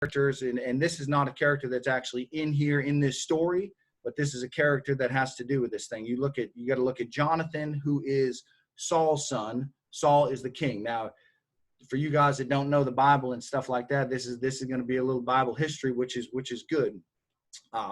characters, and this is not a character that's actually in here in this story, but this is a character that has to do with this thing. You got to look at Jonathan, who is Saul's son. Saul is the king. Now, for you guys that don't know the Bible and stuff like that, this is going to be a little Bible history, which is good.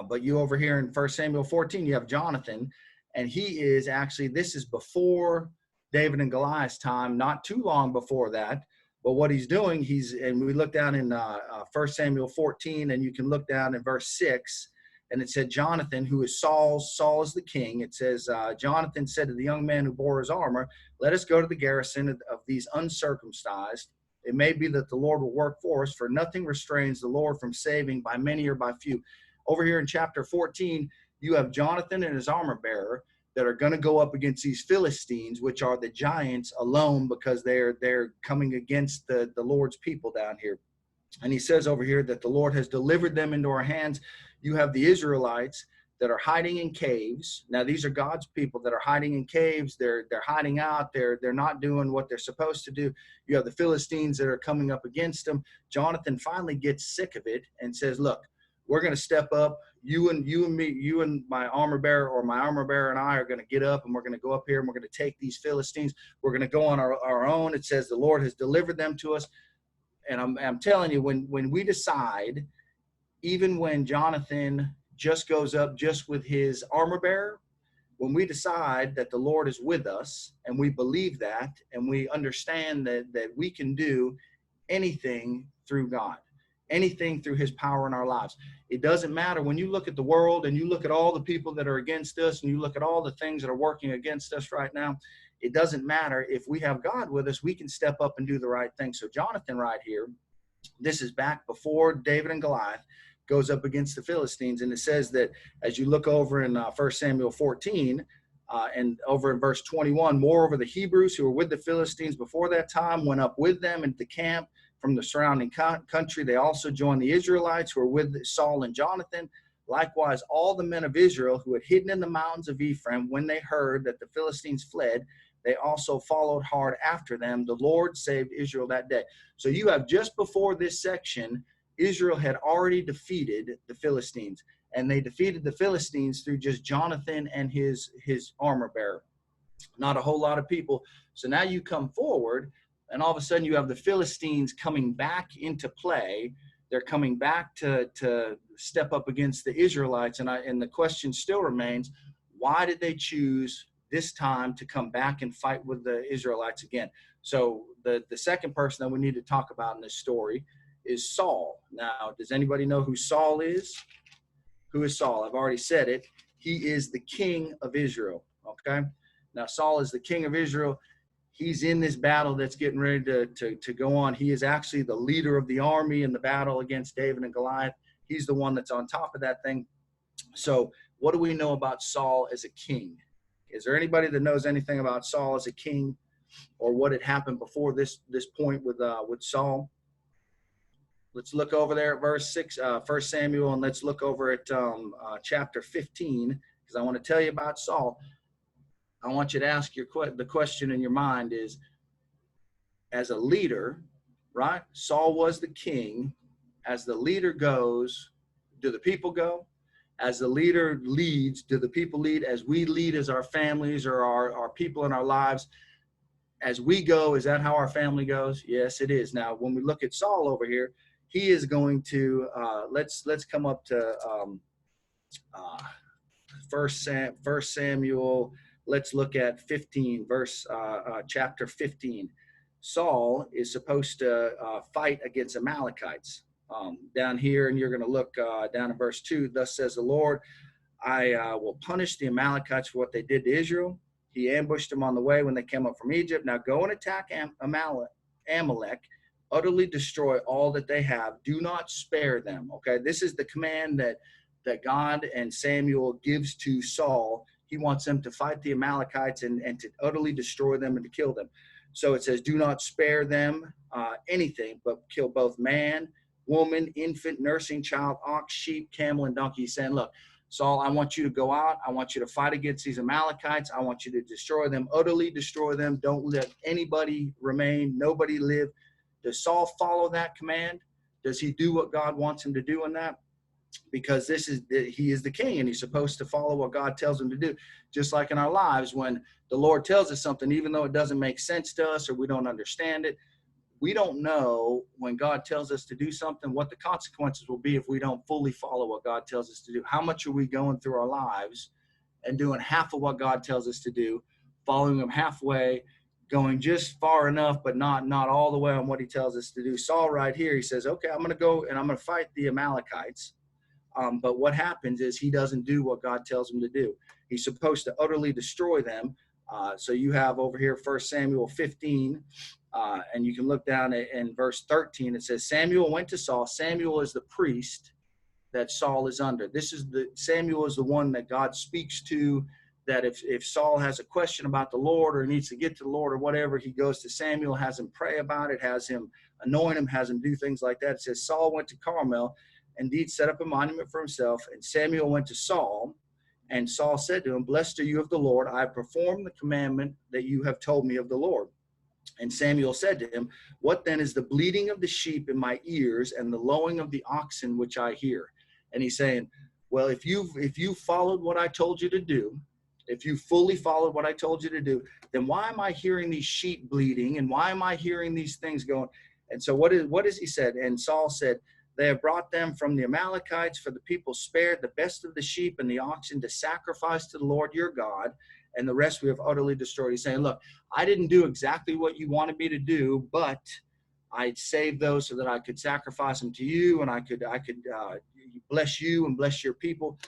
But you over here in 1 Samuel 14, you have Jonathan, and he is actually, this is before David and Goliath's time, not too long before that. But what he's doing, and we look down in 1 Samuel 14, and you can look down in verse 6, and it said Jonathan, who is Saul is the king. It says, Jonathan said to the young man who bore his armor, let us go to the garrison of these uncircumcised. It may be that the Lord will work for us, for nothing restrains the Lord from saving by many or by few. Over here in chapter 14, you have Jonathan and his armor bearer that are going to go up against these Philistines, which are the giants alone, because they're coming against the Lord's people down here. And he says over here that the Lord has delivered them into our hands. You have the Israelites that are hiding in caves. Now, these are God's people that are hiding in caves. They're hiding out. They're not doing what they're supposed to do. You have the Philistines that are coming up against them. Jonathan finally gets sick of it and says, look, we're going to step up. You and me, you and my armor bearer, or my armor bearer and I are going to get up, and we're going to go up here and we're going to take these Philistines. We're going to go on our own. It says the Lord has delivered them to us. And I'm telling you, when we decide, even when Jonathan just goes up just with his armor bearer, when we decide that the Lord is with us, and we believe that, and we understand that we can do anything through God, anything through his power in our lives. It doesn't matter when you look at the world and you look at all the people that are against us, and you look at all the things that are working against us right now. It doesn't matter. If we have God with us, we can step up and do the right thing. So Jonathan right here, this is back before David and Goliath, goes up against the Philistines. And it says that as you look over in 1 Samuel 14 and over in verse 21, moreover, the Hebrews who were with the Philistines before that time went up with them into the camp from the surrounding country. They also joined the Israelites who were with Saul and Jonathan. Likewise, all the men of Israel who had hidden in the mountains of Ephraim, when they heard that the Philistines fled, they also followed hard after them. The Lord saved Israel that day. So you have, just before this section, Israel had already defeated the Philistines. And they defeated the Philistines through just Jonathan and his armor bearer. Not a whole lot of people. So now you come forward, and all of a sudden you have the Philistines coming back into play. They're coming back to step up against the Israelites. And the question still remains, why did they choose this time to come back and fight with the Israelites again? So the second person that we need to talk about in this story is Saul. Now, does anybody know who Saul is? Who is Saul? I've already said it. He is the king of Israel, okay? Now, Saul is the king of Israel. He's in this battle that's getting ready to go on. He is actually the leader of the army in the battle against David and Goliath. He's the one that's on top of that thing. So what do we know about Saul as a king? Is there anybody that knows anything about Saul as a king, or what had happened before this point with Saul? Let's look over there at verse 6, 1 Samuel, and let's look over at chapter 15, because I want to tell you about Saul. I want you to ask the question in your mind is, as a leader, right? Saul was the king. As the leader goes, do the people go? As the leader leads, do the people lead? As we lead as our families or our people in our lives, as we go, is that how our family goes? Yes, it is. Now, when we look at Saul over here, he is going to, let's come up to 1 Samuel. Let's look at 15, chapter 15. Saul is supposed to fight against Amalekites. Down here, and you're going to look down in verse 2. Thus says the Lord, I will punish the Amalekites for what they did to Israel. He ambushed them on the way when they came up from Egypt. Now go and attack Amalek, utterly destroy all that they have. Do not spare them. Okay, this is the command that God and Samuel gives to Saul. He wants them to fight the Amalekites and to utterly destroy them and to kill them. So it says, do not spare them anything, but kill both man, woman, infant, nursing child, ox, sheep, camel, and donkey. He's saying, look, Saul, I want you to go out. I want you to fight against these Amalekites. I want you to destroy them, utterly destroy them. Don't let anybody remain, nobody live. Does Saul follow that command? Does he do what God wants him to do in that? Because he is the king, and he's supposed to follow what God tells him to do. Just like in our lives, when the Lord tells us something, even though it doesn't make sense to us or we don't understand it, we don't know when God tells us to do something what the consequences will be if we don't fully follow what God tells us to do. How much are we going through our lives and doing half of what God tells us to do, following him halfway, going just far enough, but not all the way on what he tells us to do? Saul right here, he says, okay, I'm going to go and I'm going to fight the Amalekites. But what happens is he doesn't do what God tells him to do. He's supposed to utterly destroy them. So you have over here 1 Samuel 15, and you can look down in verse 13. It says, Samuel went to Saul. Samuel is the priest that Saul is under. Samuel is the one that God speaks to, that if Saul has a question about the Lord or needs to get to the Lord or whatever, he goes to Samuel, has him pray about it, has him anoint him, has him do things like that. It says, Saul went to Carmel, indeed set up a monument for himself, and Samuel went to Saul, and Saul said to him, blessed are you of the Lord. I have performed the commandment that you have told me of the Lord. And Samuel said to him, what then is the bleating of the sheep in my ears and the lowing of the oxen which I hear? And he's saying, well, if you followed what I told you to do, if you fully followed what I told you to do, then why am I hearing these sheep bleating? And why am I hearing these things going? And so what is he said? And Saul said, they have brought them from the Amalekites, for the people spared the best of the sheep and the oxen to sacrifice to the Lord your God, and the rest we have utterly destroyed. He's saying, look, I didn't do exactly what you wanted me to do, but I saved those so that I could sacrifice them to you, and I could bless you and bless your people.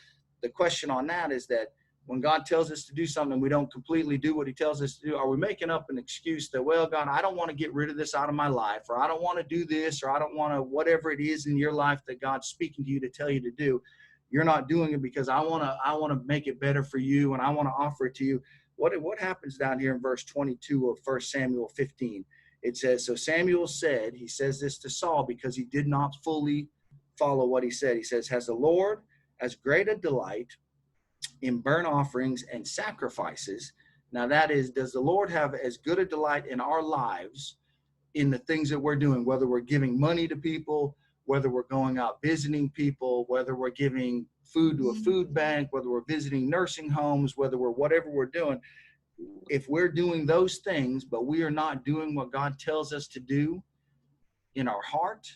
The question on that is that when God tells us to do something, we don't completely do what he tells us to do. Are we making up an excuse that, well, God, I don't want to get rid of this out of my life, or I don't want to do this, or I don't want to, whatever it is in your life that God's speaking to you to tell you to do, you're not doing it because I want to make it better for you, and I want to offer it to you. What happens down here in verse 22 of 1 Samuel 15? It says, so Samuel said, he says this to Saul because he did not fully follow what he said. He says, has the Lord as great a delight in burnt offerings and sacrifices? Now that is, does the Lord have as good a delight in our lives in the things that we're doing, whether we're giving money to people, whether we're going out visiting people, whether we're giving food to a food bank, whether we're visiting nursing homes, whatever we're doing? If we're doing those things, but we are not doing what God tells us to do in our heart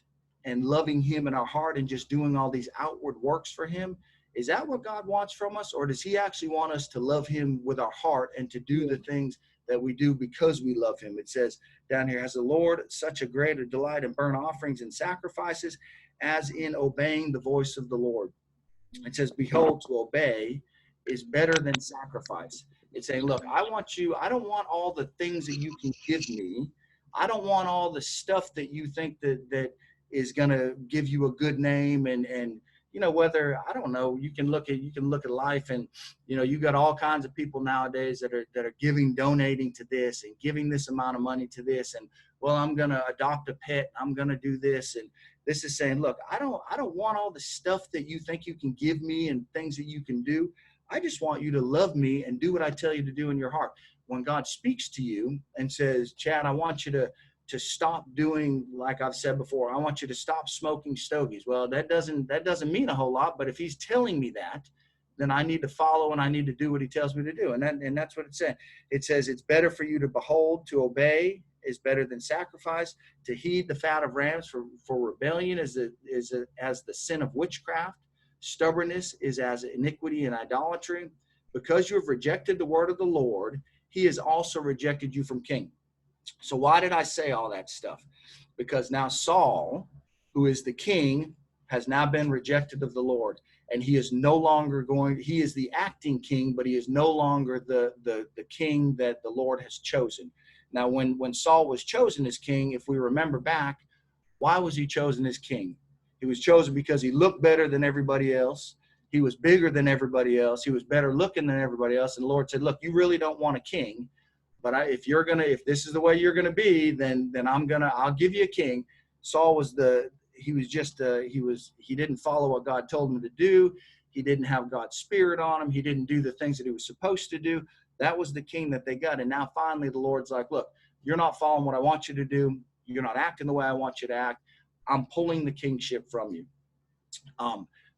and loving him in our heart and just doing all these outward works for him, is that what God wants from us? Or does he actually want us to love him with our heart and to do the things that we do because we love him? It says down here, has the Lord such a greater delight in burnt offerings and sacrifices as in obeying the voice of the Lord? It says, behold, to obey is better than sacrifice. It's saying, look, I don't want all the things that you can give me. I don't want all the stuff that you think that is going to give you a good name. And whether, I don't know, you can look at life, and you got all kinds of people nowadays that are donating to this and giving this amount of money to this, and, well, I'm going to adopt a pet, I'm going to do this. And this is saying, look, I don't want all the stuff that you think you can give me and things that you can do. I just want you to love me and do what I tell you to do in your heart. When God speaks to you and says, Chad, I want you to stop doing, like I've said before, I want you to stop smoking stogies. Well, that doesn't mean a whole lot, but if he's telling me that, then I need to follow and I need to do what he tells me to do. And that's what it said. It says it's better for you to behold, to obey is better than sacrifice, to heed the fat of rams, for rebellion is as the sin of witchcraft. Stubbornness is as iniquity and idolatry. Because you have rejected the word of the Lord, he has also rejected you from king. So why did I say all that stuff? Because now Saul, who is the king, has now been rejected of the Lord, and he is no longer he is the acting king, but he is no longer the king that the Lord has chosen. Now, when Saul was chosen as king, if we remember back, why was he chosen as king? He was chosen because he looked better than everybody else. He was bigger than everybody else. He was better looking than everybody else. And the Lord said, look, you really don't want a king, but if this is the way you're going to be, then I'll give you a king. Saul he didn't follow what God told him to do. He didn't have God's spirit on him. He didn't do the things that he was supposed to do. That was the king that they got. And now finally the Lord's like, look, you're not following what I want you to do. You're not acting the way I want you to act. I'm pulling the kingship from you.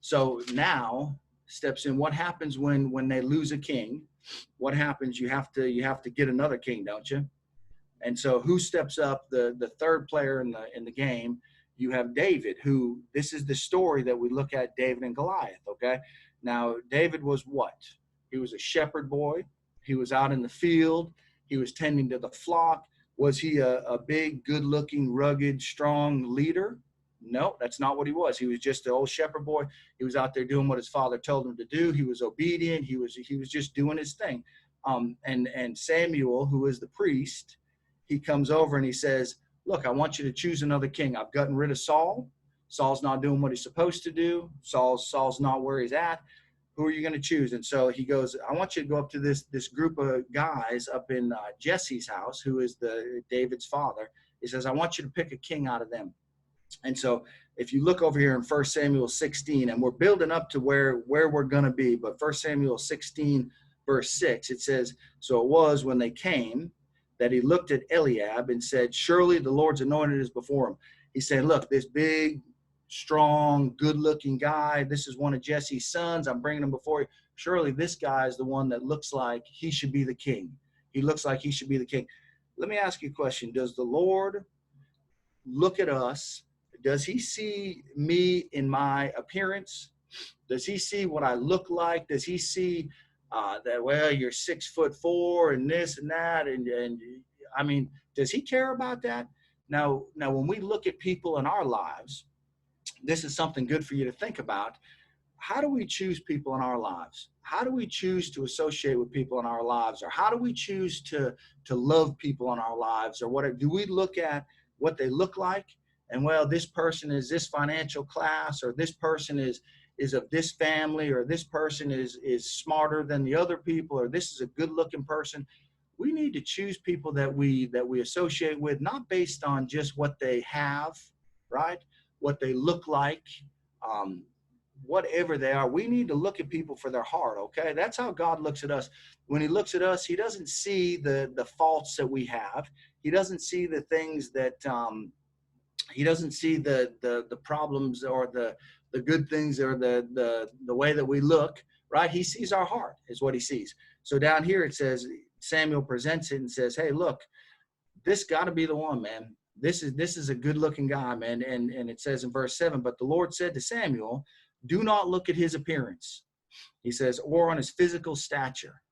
So now steps in what happens when they lose a king. What happens? You have to get another king, don't you? And so who steps up? The third player in the game, you have David, who, this is the story that we look at, David and Goliath. Okay, now David was what? He was a shepherd boy. He was out in the field. He was tending to the flock. Was he a big, good-looking, rugged, strong leader? No, that's not what he was. He was just an old shepherd boy. He was out there doing what his father told him to do. He was obedient. He was just doing his thing. And Samuel, who is the priest, he comes over and he says, look, I want you to choose another king. I've gotten rid of Saul. Saul's not doing what he's supposed to do. Saul's not where he's at. Who are you going to choose? And so he goes, I want you to go up to this group of guys up in Jesse's house, who is David's father. He says, I want you to pick a king out of them. And so if you look over here in 1 Samuel 16, and we're building up to where we're going to be, but 1 Samuel 16, verse 6, it says, so it was when they came that he looked at Eliab and said, surely the Lord's anointed is before him. He said, look, this big, strong, good-looking guy, this is one of Jesse's sons. I'm bringing him before you. Surely this guy is the one that looks like he should be the king. He looks like he should be the king. Let me ask you a question. Does the Lord look at us? Does he see me in my appearance? Does he see what I look like? Does he see that, well, you're 6'4" and this and that? And I mean, does he care about that? Now, when we look at people in our lives, this is something good for you to think about. How do we choose people in our lives? How do we choose to associate with people in our lives? Or how do we choose to love people in our lives? Or what do we look at what they look like? And, well, this person is this financial class, or this person is of this family, or this person is smarter than the other people, or this is a good looking person. We need to choose people that we associate with, not based on just what they have, right? What they look like, whatever they are. We need to look at people for their heart. Okay. That's how God looks at us. When he looks at us, he doesn't see the faults that we have. He doesn't see the things that, he doesn't see the problems or the good things or the way that we look, right? He sees our heart is what he sees. So down here it says, Samuel presents it and says, hey, look, this got to be the one, man. This is a good looking guy, man. And it says in verse 7, but the Lord said to Samuel, do not look at his appearance. He says, or on his physical stature.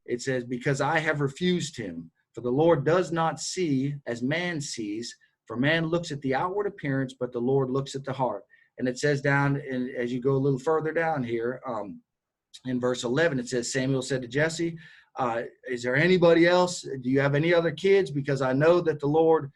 It says, because I have refused him. For the Lord does not see as man sees. For man looks at the outward appearance, but the Lord looks at the heart. And it says down, as you go a little further down here, in verse 11, it says, Samuel said to Jesse, is there anybody else? Do you have any other kids? Because I know that the Lord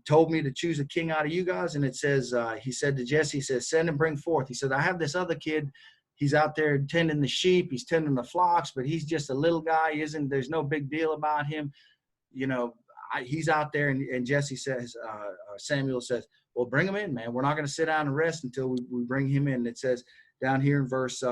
told me to choose a king out of you guys. And it says, he said to Jesse, he says, send and bring forth. He said, I have this other kid. He's out there tending the sheep. He's tending the flocks, but he's just a little guy. There's no big deal about him. You know, he's out there. And Jesse says, Samuel says, well, bring him in, man. We're not going to sit down and rest until we bring him in. It says down here in verse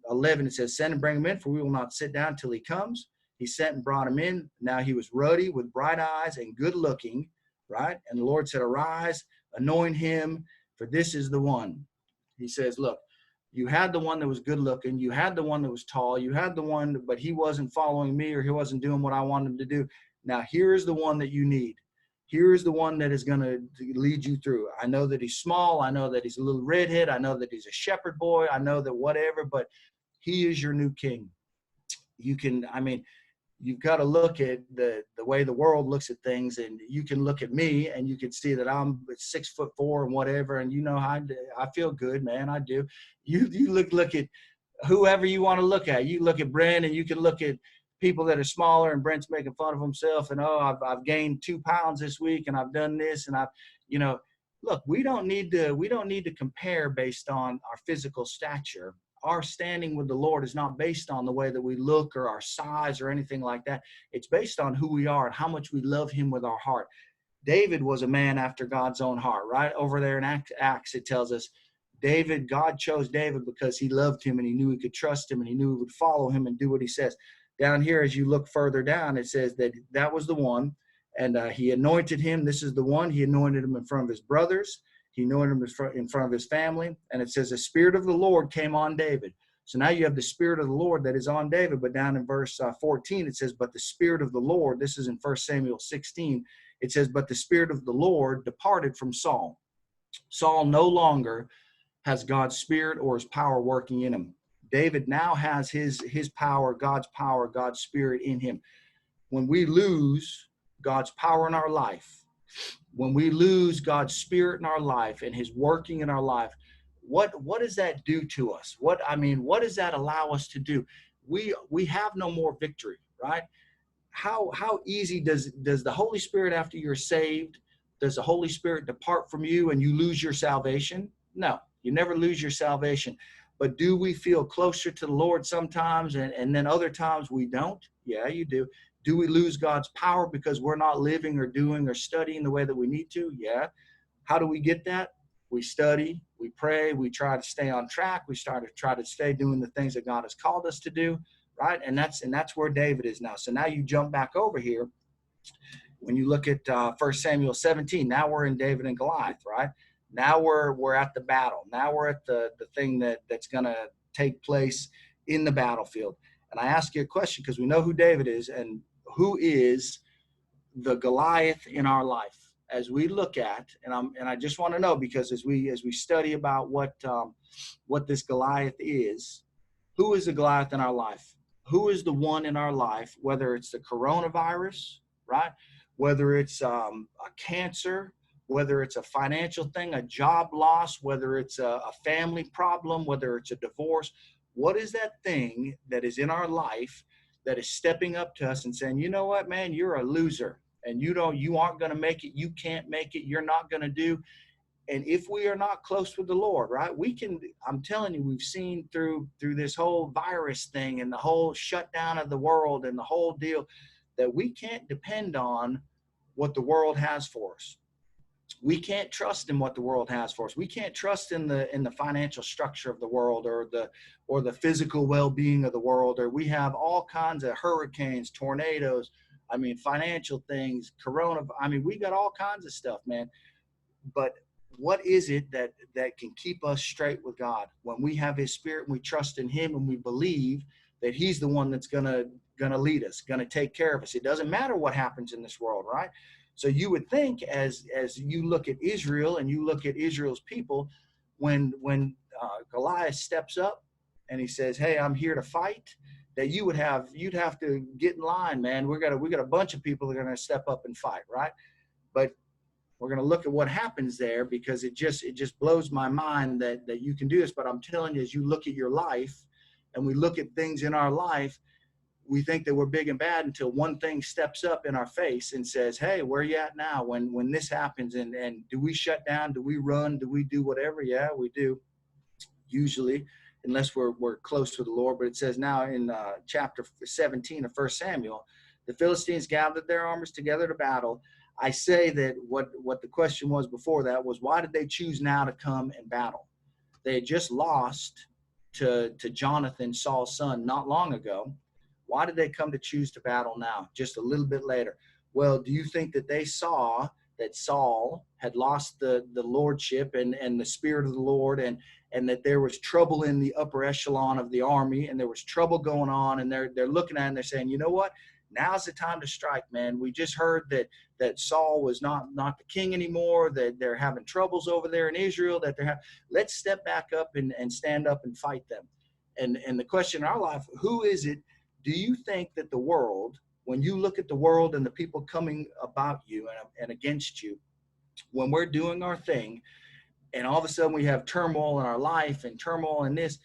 11, it says, send and bring him in, for we will not sit down till he comes. He sent and brought him in. Now he was ruddy with bright eyes and good looking, right? And the Lord said, arise, anoint him, for this is the one. He says, look, you had the one that was good looking. You had the one that was tall. You had the one, but he wasn't following me, or he wasn't doing what I wanted him to do. Now here is the one that you need. Here is the one that is going to lead you through. I know that he's small. I know that he's a little redhead. I know that he's a shepherd boy. I know that whatever, but he is your new king. You've got to look at the way the world looks at things, and you can look at me and you can see that I'm 6'4" and whatever. And you know, I feel good, man. I do. You look at whoever you want to look at. You look at Brent, and you can look at people that are smaller, and Brent's making fun of himself, and I've gained 2 pounds this week, and I've done this, and look, we don't need to compare based on our physical stature. Our standing with the Lord is not based on the way that we look or our size or anything like that. It's based on who we are and how much we love him with our heart. David was a man after God's own heart, right? Over there in Acts, it tells us God chose David because he loved him, and he knew he could trust him, and he knew he would follow him and do what he says. Down here, as you look further down, it says that was the one, and he anointed him. This is the one. He anointed him in front of his brothers. He anointed him in front of his family. And it says, the Spirit of the Lord came on David. So now you have the Spirit of the Lord that is on David. But down in verse 14, it says, but the Spirit of the Lord, this is in 1 Samuel 16, it says, but the Spirit of the Lord departed from Saul. Saul no longer has God's Spirit or his power working in him. David now has his power, God's Spirit in him. When we lose God's power in our life, when we lose God's Spirit in our life and his working in our life, what does that do to us? What does that allow us to do? We have no more victory, right? How easy does the Holy Spirit, after you're saved, does the Holy Spirit depart from you and you lose your salvation? No, you never lose your salvation. But do we feel closer to the Lord sometimes and then other times we don't? Yeah, you do. Do we lose God's power because we're not living or doing or studying the way that we need to? Yeah. How do we get that? We study, we pray, we try to stay on track, we try to stay doing the things that God has called us to do, right? And that's where David is now. So now you jump back over here. When you look at 1 Samuel 17, now we're in David and Goliath, right? Now we're at the battle. Now we're at the thing that's going to take place in the battlefield. And I ask you a question because we know who David is and who is the Goliath in our life. As we look at, and I just want to know, because as we study about what this Goliath is, who is the Goliath in our life? Who is the one in our life, whether it's the coronavirus, right? Whether it's a cancer, whether it's a financial thing, a job loss, whether it's a family problem, whether it's a divorce, what is that thing that is in our life that is stepping up to us and saying, you know what, man, you're a loser and you aren't going to make it. You can't make it. You're not going to do. And if we are not close with the Lord, right, I'm telling you, we've seen through this whole virus thing and the whole shutdown of the world and the whole deal that we can't depend on what the world has for us. We can't trust in what the world has for us. We can't trust in the financial structure of the world or the physical well-being of the world. Or we have all kinds of hurricanes, tornadoes, financial things, we got all kinds of stuff, man. But what is it that can keep us straight with God when we have his Spirit and we trust in him and we believe that he's the one that's gonna lead us, gonna take care of us? It doesn't matter what happens in this world, right? So you would think as you look at Israel and you look at Israel's people, when Goliath steps up and he says, "Hey, I'm here to fight," that you'd have to get in line, man. We got a bunch of people that are going to step up and fight, right? But we're going to look at what happens there because it just blows my mind that you can do this. But I'm telling you, as you look at your life and we look at things in our life, we think that we're big and bad until one thing steps up in our face and says, "Hey, where are you at now when this happens?" And do we shut down? Do we run? Do we do whatever? Yeah, we do, usually, unless we're close to the Lord. But it says now in chapter 17 of 1 Samuel, the Philistines gathered their armies together to battle. I say that what the question was before that was, why did they choose now to come and battle? They had just lost to Jonathan, Saul's son, not long ago. Why did they come to choose to battle now, just a little bit later? Well, do you think that they saw that Saul had lost the lordship and the Spirit of the Lord and that there was trouble in the upper echelon of the army and there was trouble going on, and they're looking at it and they're saying, you know what? Now's the time to strike, man. We just heard that Saul was not the king anymore, that they're having troubles over there in Israel, let's step back up and stand up and fight them. And the question in our life, who is it? Do you think that the world, when you look at the world and the people coming about you and against you, when we're doing our thing and all of a sudden we have turmoil in our life and turmoil in this,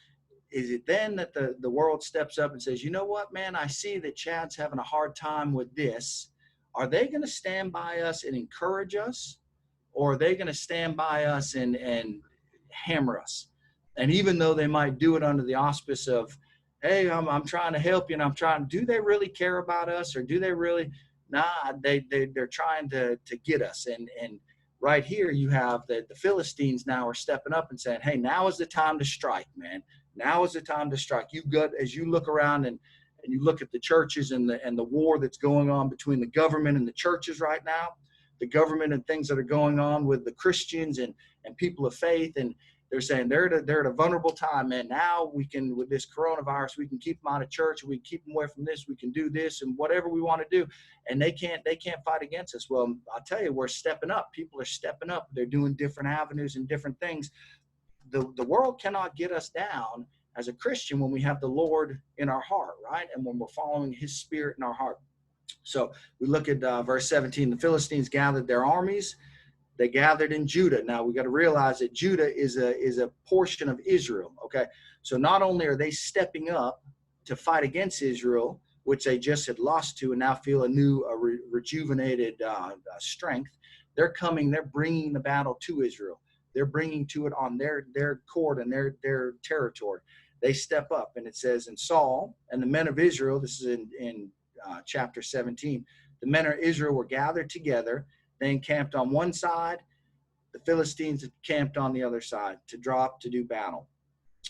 is it then that the world steps up and says, you know what, man, I see that Chad's having a hard time with this. Are they going to stand by us and encourage us? Or are they going to stand by us and hammer us? And even though they might do it under the auspice of, hey, I'm trying to help you, and do they really care about us, or do they really? Nah, they're trying to get us. And right here you have the Philistines now are stepping up and saying, hey, now is the time to strike, man. Now is the time to strike. As you look around and you look at the churches and the war that's going on between the government and the churches right now, the government and things that are going on with the Christians and people of faith. And they're saying they're at a vulnerable time, man. Now we can, with this coronavirus, we can keep them out of church. We can keep them away from this. We can do this and whatever we want to do. And they can't fight against us. Well, I'll tell you, we're stepping up. People are stepping up. They're doing different avenues and different things. The world cannot get us down as a Christian when we have the Lord in our heart, right? And when we're following his spirit in our heart. So we look at verse 17. The Philistines gathered their armies. They gathered in Judah. Now we got to realize that Judah is a portion of Israel. Okay, so not only are they stepping up to fight against Israel, which they just had lost to, and now feel a new rejuvenated strength. They're bringing the battle to Israel. They're bringing to it on their court and their territory. They step up, and it says, and Saul and the men of Israel. This is in chapter 17. The men of Israel were gathered together. They encamped on one side. The Philistines encamped on the other side to do battle.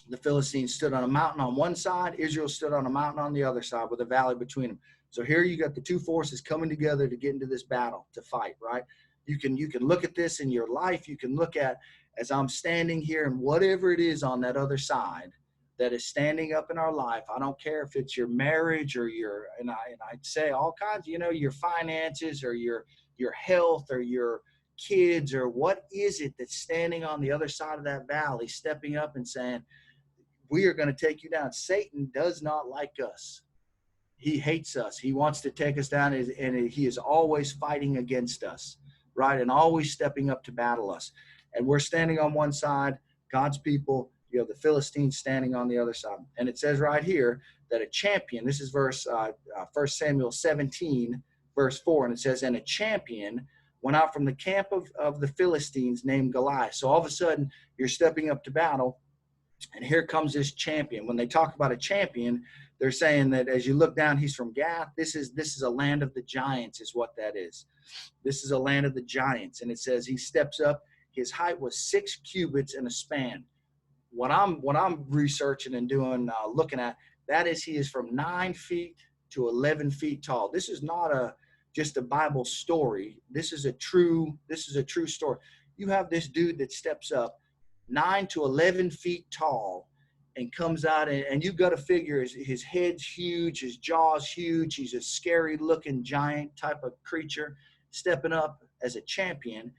The Philistines stood on a mountain on one side. Israel stood on a mountain on the other side with a valley between them. So here you got the two forces coming together to get into this battle, to fight, right? You can look at this in your life. You can look at, as I'm standing here, and whatever it is on that other side that is standing up in our life. I don't care if it's your marriage or I'd say all kinds, your finances or your health or your kids, or what is it that's standing on the other side of that valley, stepping up and saying, we are going to take you down. Satan does not like us. He hates us. He wants to take us down, and he is always fighting against us, right? And always stepping up to battle us. And we're standing on one side, God's people, the Philistines standing on the other side. And it says right here that a champion, this is verse 1 Samuel 17, verse 4, and it says, and a champion went out from the camp of the Philistines named Goliath. So all of a sudden, you're stepping up to battle, and here comes this champion. When they talk about a champion, they're saying that as you look down, he's from Gath. This is a land of the giants is what that is. This is a land of the giants. And it says he steps up. His height was 6 cubits and a span. What I'm researching and doing, looking at, that is, he is from 9 feet to 11 feet tall. This is not just a Bible story. This is a true story. You have this dude that steps up 9 to 11 feet tall and comes out, and you've got to figure his head's huge, his jaw's huge. He's a scary looking giant type of creature stepping up as a champion,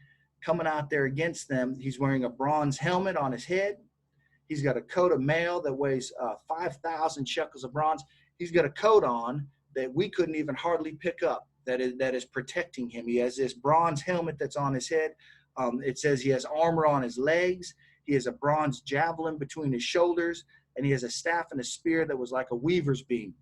coming out there against them. He's wearing a bronze helmet on his head. He's got a coat of mail that weighs 5,000 shekels of bronze. He's got a coat on that we couldn't even hardly pick up that is protecting him. He has this bronze helmet that's on his head. It says he has armor on his legs. He has a bronze javelin between his shoulders, and he has a staff and a spear that was like a weaver's beam.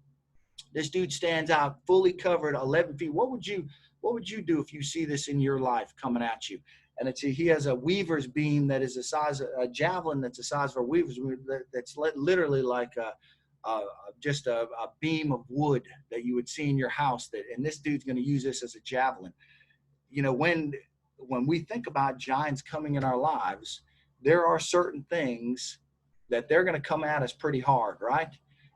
This dude stands out fully covered 11 feet. What would you do if you see this in your life coming at you? And he has a weaver's beam that is the size of a javelin that's the size of a weaver's beam, that's literally like just a beam of wood that you would see in your house. And this dude's going to use this as a javelin. When we think about giants coming in our lives, there are certain things that they're going to come at us pretty hard, right?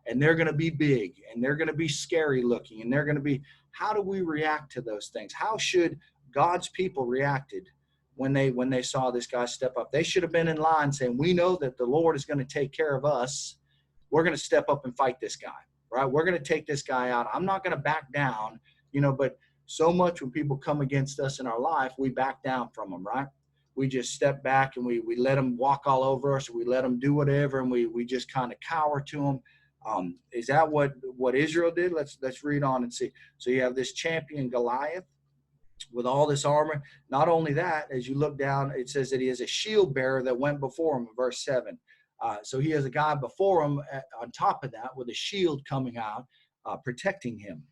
And they're going to be big, and they're going to be scary looking, and they're going to be, how do we react to those things? How should God's people reacted when they saw this guy step up? They should have been in line saying, we know that the Lord is going to take care of us. We're going to step up and fight this guy, right? We're going to take this guy out. I'm not going to back down, but so much when people come against us in our life, we back down from them, right? We just step back and we let them walk all over us. We let them do whatever, and we just kind of cower to them. Is that what Israel did? Let's read on and see. So you have this champion Goliath with all this armor. Not only that, as you look down, it says that he has a shield bearer that went before him in verse 7. So he has a guy before him on top of that with a shield coming out, protecting him.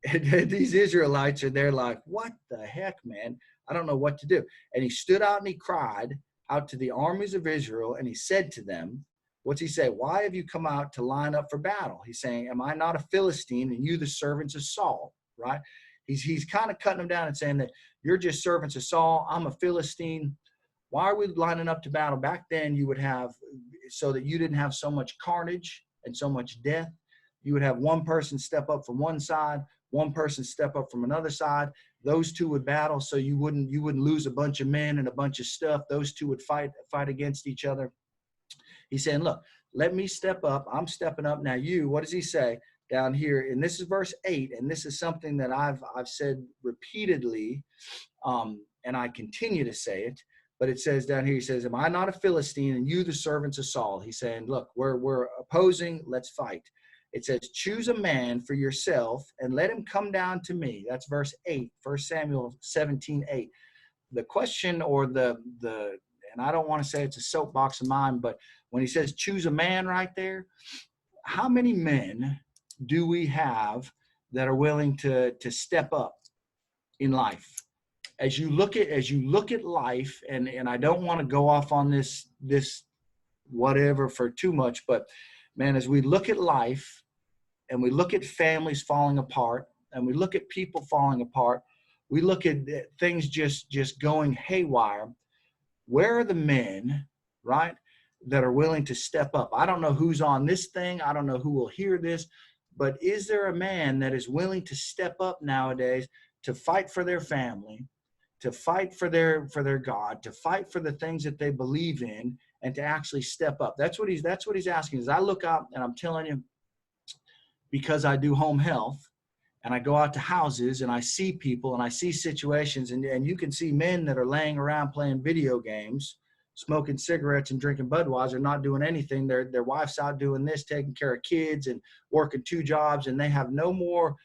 And these Israelites are there like, what the heck, man? I don't know what to do. And he stood out and he cried out to the armies of Israel, and he said to them, what's he say? Why have you come out to line up for battle? He's saying, am I not a Philistine and you the servants of Saul, right? He's kind of cutting them down and saying that you're just servants of Saul. I'm a Philistine. Why are we lining up to battle? Back then you would have, so that you didn't have so much carnage and so much death, you would have one person step up from one side, one person step up from another side. those two would battle, so you wouldn't lose a bunch of men and a bunch of stuff. Those two would fight against each other. He's saying, look, let me step up. I'm stepping up. Now you, what does he say down here? And this is verse 8, and this is something that I've said repeatedly, and I continue to say it. But it says down here, he says, am I not a Philistine and you the servants of Saul? He's saying, look, we're opposing, let's fight. It says, choose a man for yourself and let him come down to me. That's verse 8, 1 Samuel 17:8. The question, or and I don't want to say it's a soapbox of mine, but when he says choose a man right there, how many men do we have that are willing to step up in life? As you look at life, and I don't want to go off on this whatever for too much, but man, as we look at life and we look at families falling apart and we look at people falling apart, we look at things just going haywire. Where are the men, right, that are willing to step up? I don't know who's on this thing. I don't know who will hear this, but is there a man that is willing to step up nowadays to fight for their family, to fight for their God, to fight for the things that they believe in, and to actually step up? That's what he's asking. As I look out, and I'm telling you, because I do home health, and I go out to houses and I see people and I see situations, and you can see men that are laying around playing video games, smoking cigarettes and drinking Budweiser, not doing anything. Their wife's out doing this, taking care of kids and working 2 jobs, and they have no more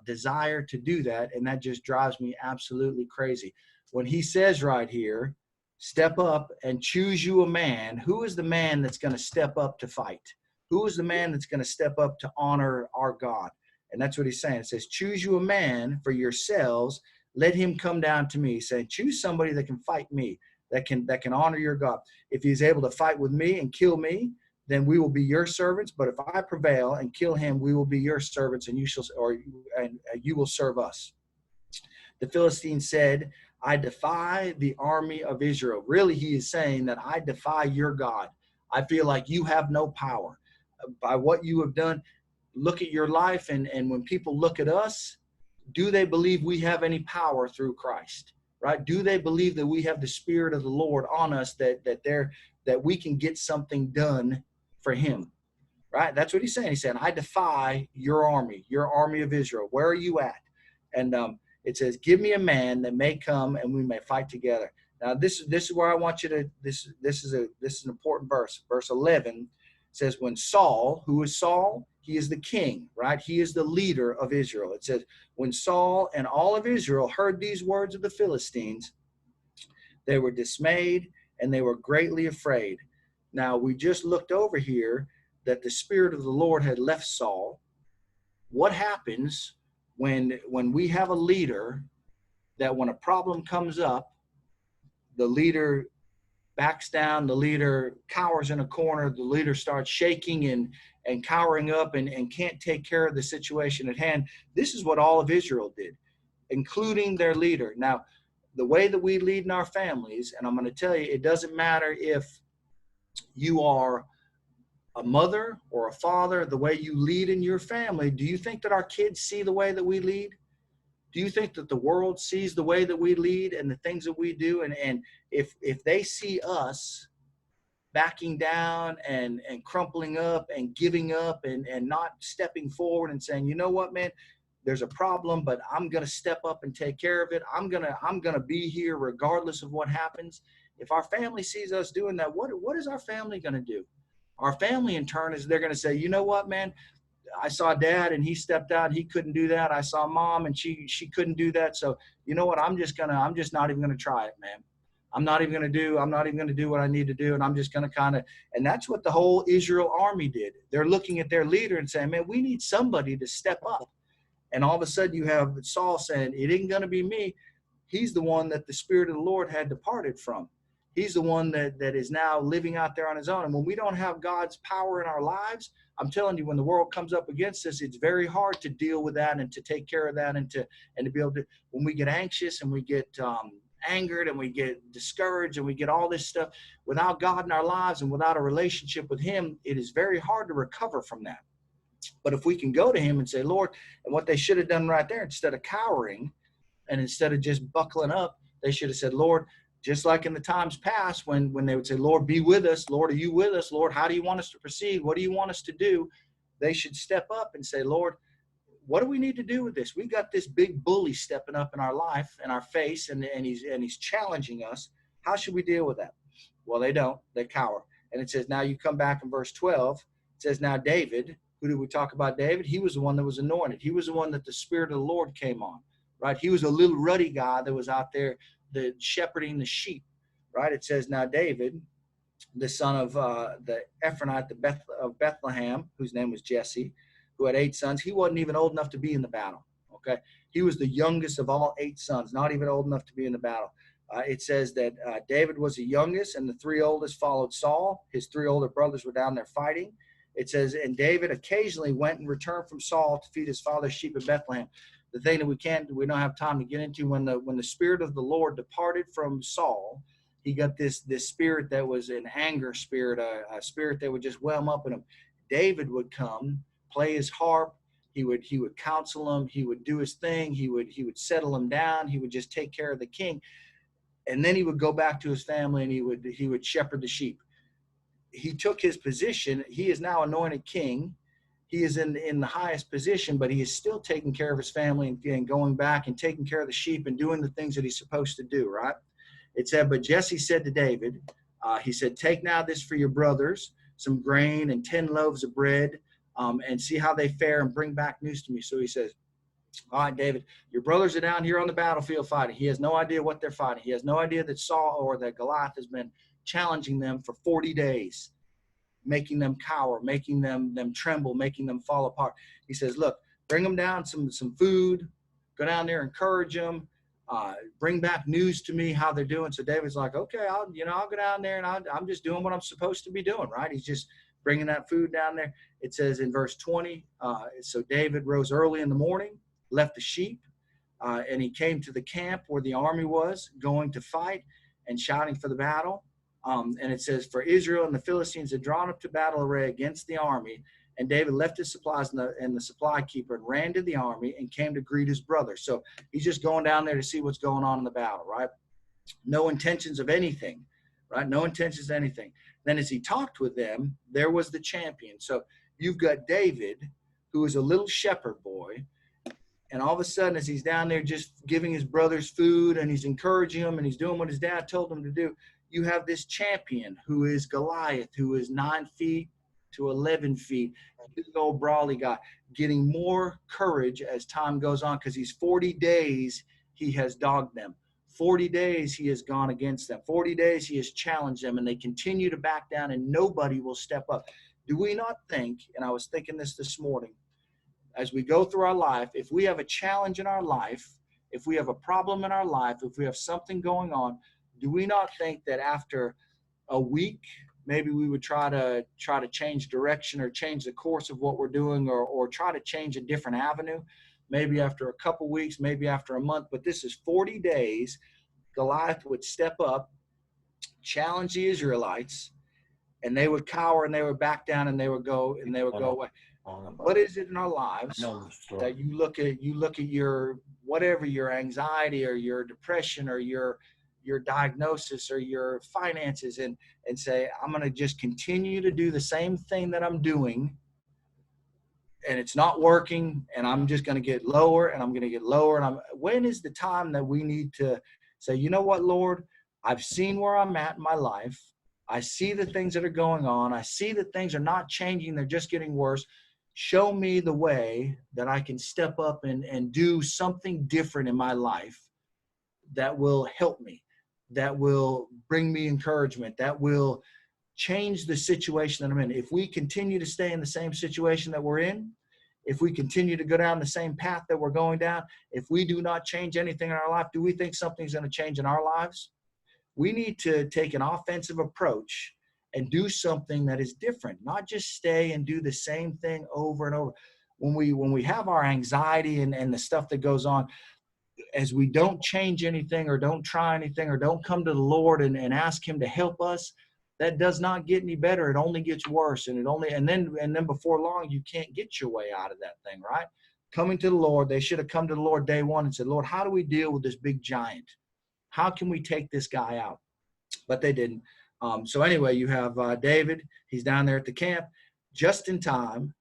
desire to do that. And that just drives me absolutely crazy. When he says right here, step up and choose you a man, who is the man that's going to step up to fight? Who is the man that's going to step up to honor our God? And that's what he's saying. It says, choose you a man for yourselves. Let him come down to me. He's saying, choose somebody that can fight me, that can honor your God. If he's able to fight with me and kill me, then we will be your servants. But if I prevail and kill him, we will be your servants, and you will serve us. The Philistine said, I defy the army of Israel. Really, he is saying that I defy your God. I feel like you have no power. By what you have done, look at your life, and when people look at us, do they believe we have any power through Christ? Right? Do they believe that we have the Spirit of the Lord on us, that we can get something done for him? Right? That's what he's saying. He said, I defy your army of Israel. Where are you at? And it says, give me a man that may come and we may fight together. Now this is where I want you to, this is an important verse. Verse 11 says, when Saul, who is Saul? He is the king, right? He is the leader of Israel. It says, when Saul and all of Israel heard these words of the Philistines, they were dismayed and they were greatly afraid. Now, we just looked over here that the Spirit of the Lord had left Saul. What happens when we have a leader that when a problem comes up, the leader backs down, the leader cowers in a corner, the leader starts shaking and cowering up and can't take care of the situation at hand? This is what all of Israel did, including their leader. Now, the way that we lead in our families, and I'm going to tell you, it doesn't matter if you are a mother or a father, the way you lead in your family. Do you think that our kids see the way that we lead? Do you think that the world sees the way that we lead and the things that we do? And if they see us backing down and crumpling up and giving up and not stepping forward and saying, you know what, man, there's a problem, but I'm going to step up and take care of it. I'm going to be here regardless of what happens. If our family sees us doing that, what is our family going to do? Our family in turn they're going to say, you know what, man, I saw dad and he stepped out. He couldn't do that. I saw mom and she couldn't do that. So you know what? I'm just not even going to try it, man. I'm not even going to do what I need to do. And I'm just going to and that's what the whole Israel army did. They're looking at their leader and saying, man, we need somebody to step up. And all of a sudden you have Saul saying, it ain't going to be me. He's the one that the Spirit of the Lord had departed from. He's the one that is now living out there on his own. And when we don't have God's power in our lives, I'm telling you, when the world comes up against us, it's very hard to deal with that and to take care of that and to be able to, when we get anxious and we get angered and we get discouraged and we get all this stuff, without God in our lives and without a relationship with him, it is very hard to recover from that. But if we can go to him and say, Lord, and what they should have done right there, instead of cowering And instead of just buckling up, they should have said, Lord, just like in the times past when they would say, Lord, be with us. Lord, are you with us? Lord, how do you want us to proceed? What do you want us to do? They should step up and say, Lord, what do we need to do with this? We got this big bully stepping up in our life, in our face, and he's challenging us. How should we deal with that? Well, they don't. They cower. And it says, now you come back in verse 12. It says, now David, who did we talk about David? He was the one that was anointed. He was the one that the Spirit of the Lord came on, right? He was a little ruddy guy that was out there shepherding the sheep, right? It says, now David, the son of the Ephronite of Bethlehem, whose name was Jesse, who had 8 sons. He wasn't even old enough to be in the battle, okay? He was the youngest of all 8 sons, not even old enough to be in the battle. It says that David was the youngest, and the 3 oldest followed Saul. His 3 older brothers were down there fighting. It says, and David occasionally went and returned from Saul to feed his father's sheep in Bethlehem. The thing that we don't have time to get into, when the Spirit of the Lord departed from Saul, he got this spirit that was an anger spirit, a spirit that would just well him up in him. David would come, play his harp. He would counsel him. He would do his thing. He would settle him down. He would just take care of the king. And then he would go back to his family and he would shepherd the sheep. He took his position. He is now anointed king. He is in the highest position, but he is still taking care of his family and going back and taking care of the sheep and doing the things that he's supposed to do, right? It said, but Jesse said to David, he said, take now this for your brothers, some grain and 10 loaves of bread, and see how they fare and bring back news to me. So he says, all right, David, your brothers are down here on the battlefield fighting. He has no idea what they're fighting. He has no idea that Saul or that Goliath has been challenging them for 40 days, making them cower, making them tremble, making them fall apart. He says, look, bring them down some food, go down there, encourage them, bring back news to me how they're doing. So David's like, okay, I'll go down there and I'm just doing what I'm supposed to be doing, right? He's just bringing that food down there. It says in verse 20, so David rose early in the morning, left the sheep, and he came to the camp where the army was going to fight and shouting for the battle. And it says, for Israel and the Philistines had drawn up to battle array against the army. And David left his supplies in the supply keeper and ran to the army and came to greet his brother. So he's just going down there to see what's going on in the battle, right? No intentions of anything, right? No intentions of anything. Then as he talked with them, there was the champion. So you've got David, who is a little shepherd boy. And all of a sudden, as he's down there just giving his brothers food and he's encouraging them and he's doing what his dad told him to do, you have this champion who is Goliath, who is 9 feet to 11 feet, big old brawly guy, getting more courage as time goes on because he's 40 days he has dogged them. 40 days he has gone against them. 40 days he has challenged them, and they continue to back down, and nobody will step up. Do we not think, and I was thinking this morning, as we go through our life, if we have a challenge in our life, if we have a problem in our life, if we have something going on, do we not think that after a week, maybe we would try to change direction or change the course of what we're doing, or try to change a different avenue? Maybe after a couple weeks, maybe after a month, but this is 40 days. Goliath would step up, challenge the Israelites, and they would cower and they would back down and they would go away. What is it in our lives that you look at your whatever, your anxiety or your depression or your diagnosis or your finances and say, I'm going to just continue to do the same thing that I'm doing, and it's not working, and I'm just going to get lower and I'm going to get lower. And when is the time that we need to say, you know what, Lord, I've seen where I'm at in my life. I see the things that are going on. I see that things are not changing. They're just getting worse. Show me the way that I can step up and do something different in my life that will help me, that will bring me encouragement, that will change the situation that I'm in. If we continue to stay in the same situation that we're in, if we continue to go down the same path that we're going down, if we do not change anything in our life, do we think something's going to change in our lives? We need to take an offensive approach and do something that is different, not just stay and do the same thing over and over. When we have our anxiety and the stuff that goes on, as we don't change anything or don't try anything or don't come to the Lord and ask him to help us, that does not get any better. It only gets worse. And then before long, you can't get your way out of that thing, right? coming to the Lord. They should have come to the Lord day one and said, Lord, how do we deal with this big giant? How can we take this guy out? But they didn't. So anyway, you have David. He's down there at the camp just in time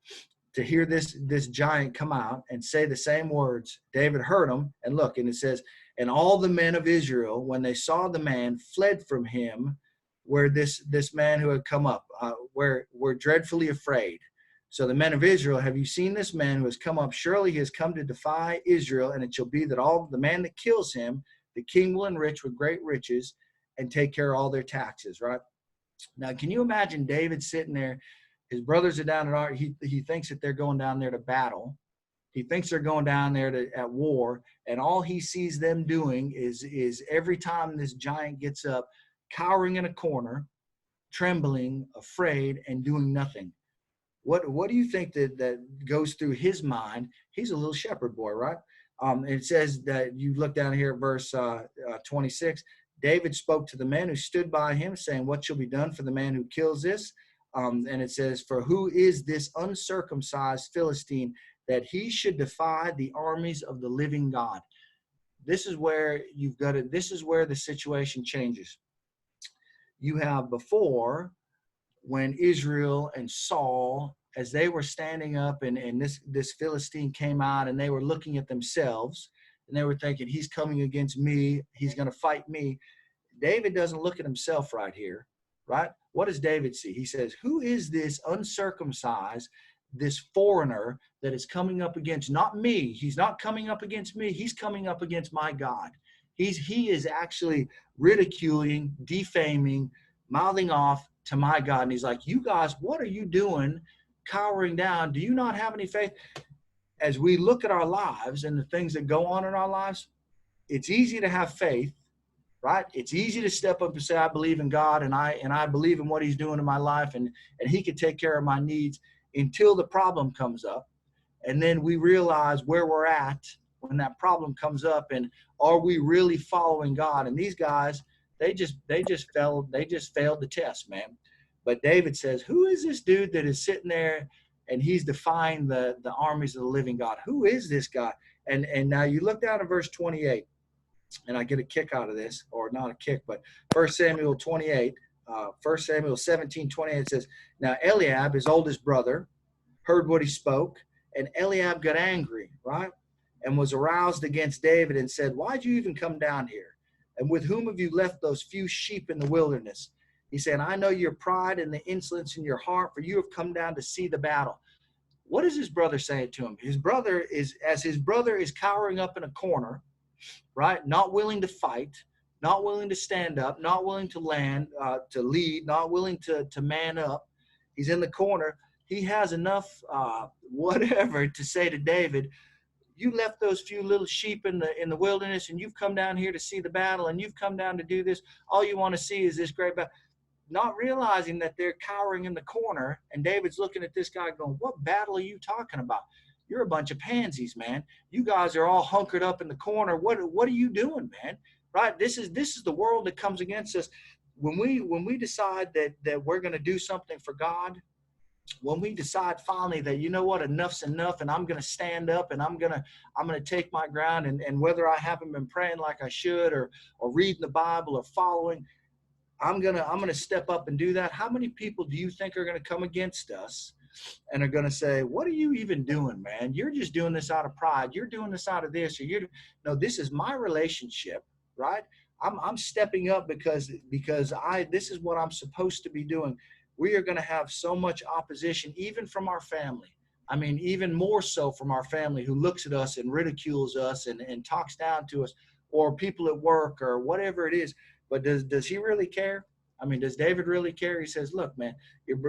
to hear this giant come out and say the same words. David heard him, and look, and it says, and all the men of Israel, when they saw the man, fled from him, where this man who had come up, were dreadfully afraid. So the men of Israel, have you seen this man who has come up? Surely he has come to defy Israel, and it shall be that all the man that kills him, the king will enrich with great riches and take care of all their taxes, right? Now, can you imagine David sitting there? His brothers are down at he thinks that they're going down there to battle. He thinks they're going down there at war, and all he sees them doing is every time this giant gets up, cowering in a corner, trembling, afraid, and doing nothing. What do you think that goes through his mind? He's a little shepherd boy, right? It says that you look down here at verse 26. David spoke to the men who stood by him, saying, what shall be done for the man who kills this? And it says, for who is this uncircumcised Philistine that he should defy the armies of the living God? This is where this is where the situation changes. You have before, when Israel and Saul, as they were standing up and this Philistine came out and they were looking at themselves and they were thinking, he's coming against me, he's going to fight me. David doesn't look at himself right here, right? What does David see? He says, who is this uncircumcised, this foreigner that is coming up against, not me. He's not coming up against me. He's coming up against my God. He is actually ridiculing, defaming, mouthing off to my God. And he's like, you guys, what are you doing cowering down? Do you not have any faith? As we look at our lives and the things that go on in our lives, it's easy to have faith, right? It's easy to step up and say, I believe in God and I believe in what he's doing in my life and he can take care of my needs until the problem comes up. And then we realize where we're at when that problem comes up and are we really following God? And these guys, they just failed the test, man. But David says, who is this dude that is sitting there and he's defying the armies of the living God? Who is this guy? And now you look down at verse 28, and I get a kick out of this, or not a kick, but 1 Samuel 28, 1 Samuel 17:28 says, now Eliab, his oldest brother, heard what he spoke, and Eliab got angry, right? And was aroused against David and said, why'd you even come down here? And with whom have you left those few sheep in the wilderness? He said, I know your pride and the insolence in your heart, for you have come down to see the battle. What is his brother saying to him? His brother is cowering up in a corner, right? Not willing to fight, not willing to stand up, not willing to to lead, not willing to man up. He's in the corner. He has enough whatever to say to David, you left those few little sheep in the wilderness and you've come down here to see the battle and you've come down to do this. All you want to see is this great battle. Not realizing that they're cowering in the corner, and David's looking at this guy going, what battle are you talking about? You're a bunch of pansies, man. You guys are all hunkered up in the corner. What are you doing, man? Right? This is the world that comes against us. When we decide that we're going to do something for God, when we decide finally that, you know what, enough's enough and I'm going to stand up and I'm going to take my ground, and whether I haven't been praying like I should or reading the Bible or following, I'm going to step up and do that. How many people do you think are going to come against us and are going to say, what are you even doing, man? You're just doing this out of pride. You're doing this out of this, or no, this is my relationship, right? I'm stepping up because this is what I'm supposed to be doing. We are going to have so much opposition, even from our family. I mean, even more so from our family who looks at us and ridicules us and talks down to us, or people at work or whatever it is. But does he really care? I mean, does David really care? He says, look, man,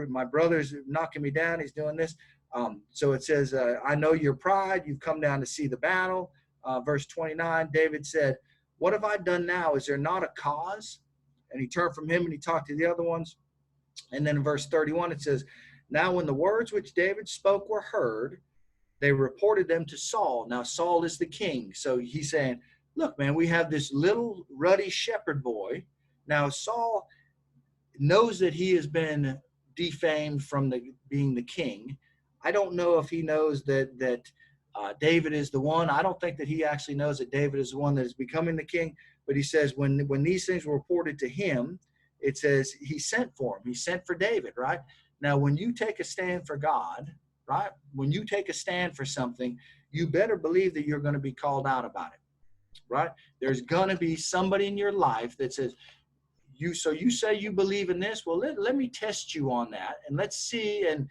my brother's knocking me down. He's doing this. So it says, I know your pride. You've come down to see the battle. Verse 29, David said, what have I done now? Is there not a cause? And he turned from him and he talked to the other ones. And then in verse 31, it says, now when the words which David spoke were heard, they reported them to Saul. Now Saul is the king. So he's saying, look, man, we have this little ruddy shepherd boy. Now Saul knows that he has been defamed from being the king. I don't know if he knows that David is the one. I don't think that he actually knows that David is the one that is becoming the king. But he says when these things were reported to him, it says he sent for him. He sent for David, right? Now, when you take a stand for God, right? When you take a stand for something, you better believe that you're going to be called out about it, right? There's going to be somebody in your life that says, so you say you believe in this. Well, let me test you on that, and let's see. And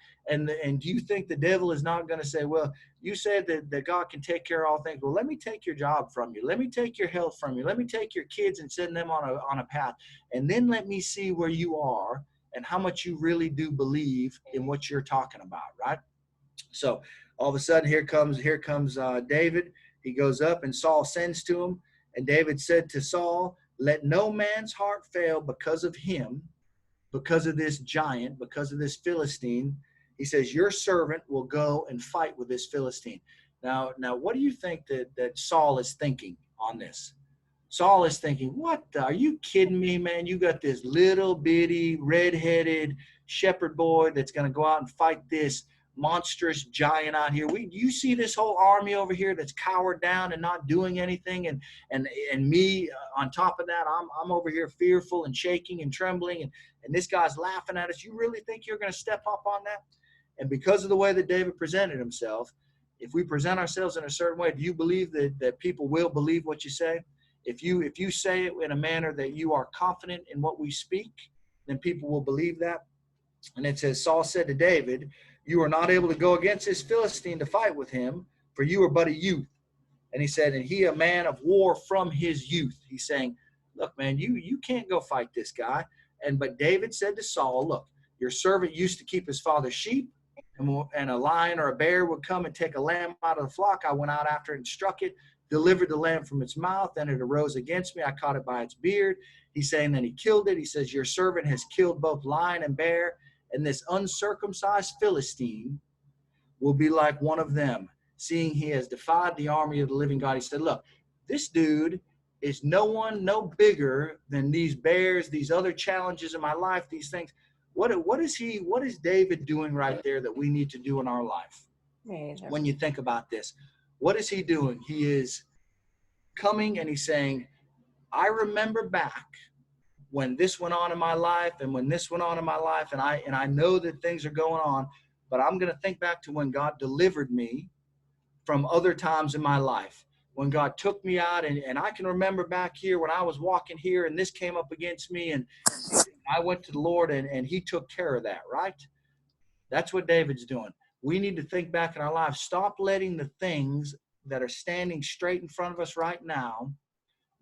do you think the devil is not going to say, well, you said that God can take care of all things. Well, let me take your job from you. Let me take your health from you. Let me take your kids and send them on a path. And then let me see where you are and how much you really do believe in what you're talking about, right? So all of a sudden, here comes David. He goes up, and Saul sends to him. And David said to Saul, let no man's heart fail because of him, because of this giant, because of this Philistine. He says, your servant will go and fight with this Philistine. Now, what do you think that Saul is thinking on this? Saul is thinking, what? Are you kidding me, man? You got this little bitty, red-headed shepherd boy that's going to go out and fight this monstrous giant out here. You see this whole army over here that's cowered down and not doing anything, and me on top of that, I'm over here fearful and shaking and trembling, and this guy's laughing at us. You really think you're going to step up on that? And because of the way that David presented himself, if we present ourselves in a certain way, do you believe that people will believe what you say? If you say it in a manner that you are confident in what we speak, then people will believe that. And it says, Saul said to David, you are not able to go against this Philistine to fight with him, for you are but a youth. And he said, and he a man of war from his youth. He's saying, look, man, you can't go fight this guy. But David said to Saul, look, your servant used to keep his father's sheep, and a lion or a bear would come and take a lamb out of the flock. I went out after it and struck it, delivered the lamb from its mouth. Then it arose against me. I caught it by its beard. He's saying that he killed it. He says, your servant has killed both lion and bear, and this uncircumcised Philistine will be like one of them, seeing he has defied the army of the living God. He said, look, this dude is no bigger than these bears, these other challenges in my life, these things. What is David doing right there that we need to do in our life? When you think about this, what is he doing? He is coming and he's saying, I remember back when this went on in my life and when this went on in my life, and I know that things are going on, but I'm going to think back to when God delivered me from other times in my life, when God took me out, and I can remember back here when I was walking here and this came up against me, and I went to the Lord and he took care of that, right? That's what David's doing. We need to think back in our lives. Stop letting the things that are standing straight in front of us right now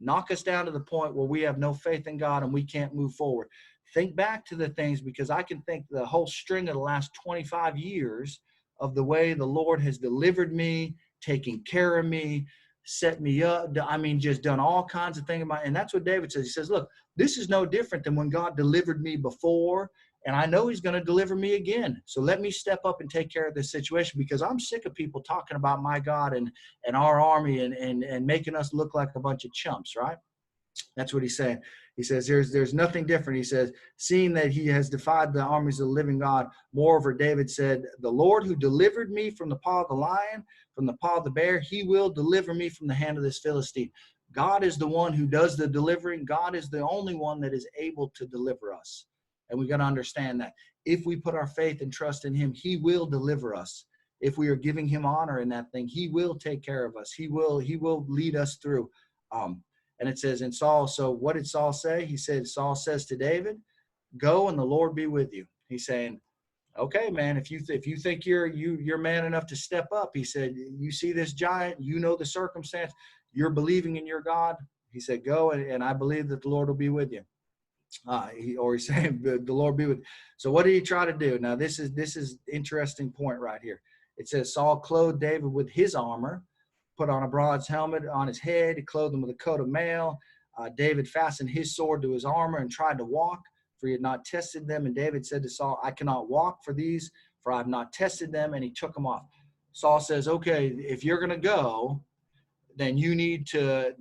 knock us down to the point where we have no faith in God and we can't move forward. Think back to the things, because I can think the whole string of the last 25 years of the way the Lord has delivered me, taken care of me, set me up. I mean, just done all kinds of things. And that's what David says. He says, look, this is no different than when God delivered me before, and I know he's going to deliver me again. So let me step up and take care of this situation, because I'm sick of people talking about my God and our army and making us look like a bunch of chumps, right? That's what he's saying. He says, there's nothing different. He says, seeing that he has defied the armies of the living God. Moreover, David said, the Lord who delivered me from the paw of the lion, from the paw of the bear, he will deliver me from the hand of this Philistine. God is the one who does the delivering. God is the only one that is able to deliver us. And we got to understand that. If we put our faith and trust in him, he will deliver us. If we are giving him honor in that thing, he will take care of us. He will lead us through. And it says in Saul, so what did Saul say? He said, Saul says to David, go and the Lord be with you. He's saying, okay, man, if you think you're man enough to step up, he said, you see this giant, you know the circumstance, you're believing in your God. He said, go and I believe that the Lord will be with you. He's saying the Lord be with you. So what did he try to do? Now this is interesting point right here. It says Saul clothed David with his armor, put on a bronze helmet on his head, he clothed him with a coat of mail. David fastened his sword to his armor and tried to walk, for he had not tested them. And David said to Saul, I cannot walk for these, for I have not tested them. And he took them off. Saul says, okay, if you're going to go, then you need to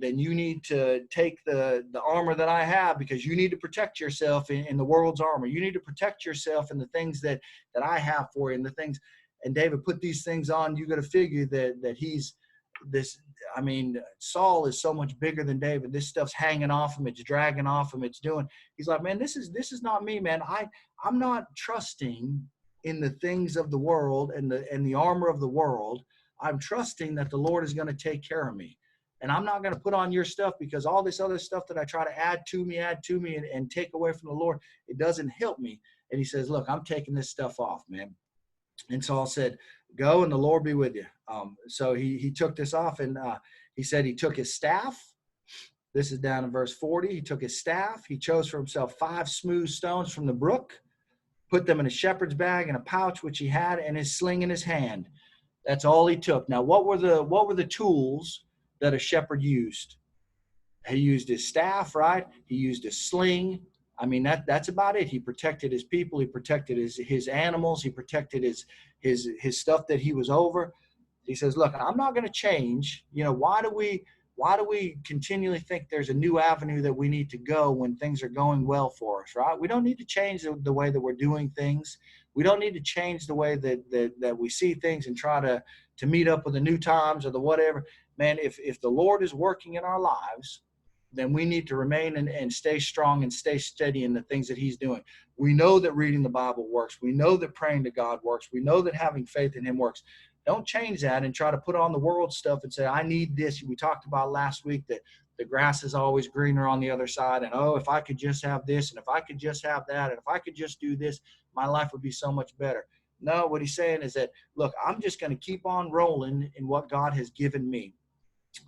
take the armor that I have, because you need to protect yourself in the world's armor. You need to protect yourself in the things that I have for you, and the things. and David put these things on, you got to figure that he's this. I mean, Saul is so much bigger than David. This stuff's hanging off him. It's dragging off him. It's doing. He's like, man, this is not me, man. I'm not trusting in the things of the world and the armor of the world. I'm trusting that the Lord is going to take care of me. And I'm not going to put on your stuff, because all this other stuff that I try to add to me and take away from the Lord, it doesn't help me. And he says, look, I'm taking this stuff off, man. And Saul said, go and the Lord be with you. So he took this off, and he said he took his staff. This is down in verse 40. He took his staff. He chose for himself 5 smooth stones from the brook, put them in a shepherd's bag and a pouch which he had, and his sling in his hand. That's all he took. Now, what were the tools that a shepherd used? He used his staff, right? He used his sling. I mean, that's about it. He protected his people. He protected his animals. He protected his stuff that he was over. He says, look, I'm not going to change. You know, why do we continually think there's a new avenue that we need to go when things are going well for us, right? We don't need to change the way that we're doing things. We don't need to change the way that we see things and try to meet up with the new times or the whatever. Man, if the Lord is working in our lives, then we need to remain and stay strong and stay steady in the things that he's doing. We know that reading the Bible works. We know that praying to God works. We know that having faith in him works. Don't change that and try to put on the world stuff and say, I need this. We talked about last week that the grass is always greener on the other side. And, oh, if I could just have this, and if I could just have that, and if I could just do this, my life would be so much better. No, what he's saying is that, look, I'm just going to keep on rolling in what God has given me.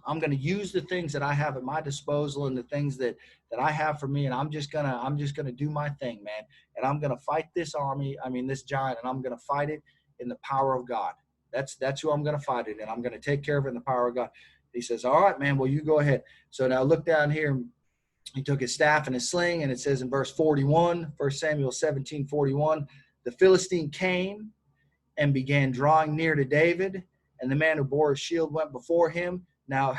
I'm going to use the things that I have at my disposal and the things that I have for me. And I'm just going to do my thing, man. And I'm going to fight this giant, and I'm going to fight it in the power of God. That's who I'm going to fight it. And I'm going to take care of it in the power of God. He says, all right, man, well, you go ahead. So now look down here. He took his staff and his sling, and it says in verse 41, 1 Samuel 17:41, the Philistine came and began drawing near to David, and the man who bore his shield went before him. Now,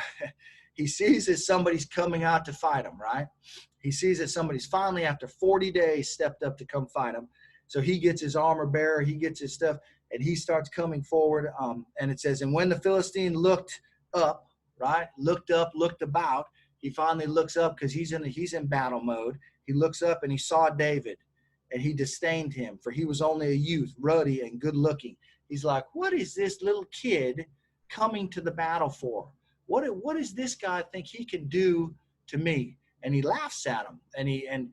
he sees that somebody's coming out to fight him, right? He sees that somebody's finally, after 40 days, stepped up to come fight him. So he gets his armor bearer, he gets his stuff, and he starts coming forward. And it says, and when the Philistine looked up, right, looked about, he finally looks up because he's in battle mode. He looks up and he saw David, and he disdained him, for he was only a youth, ruddy and good looking. He's like, what is this little kid coming to the battle for? What does this guy think he can do to me? And he laughs at him. And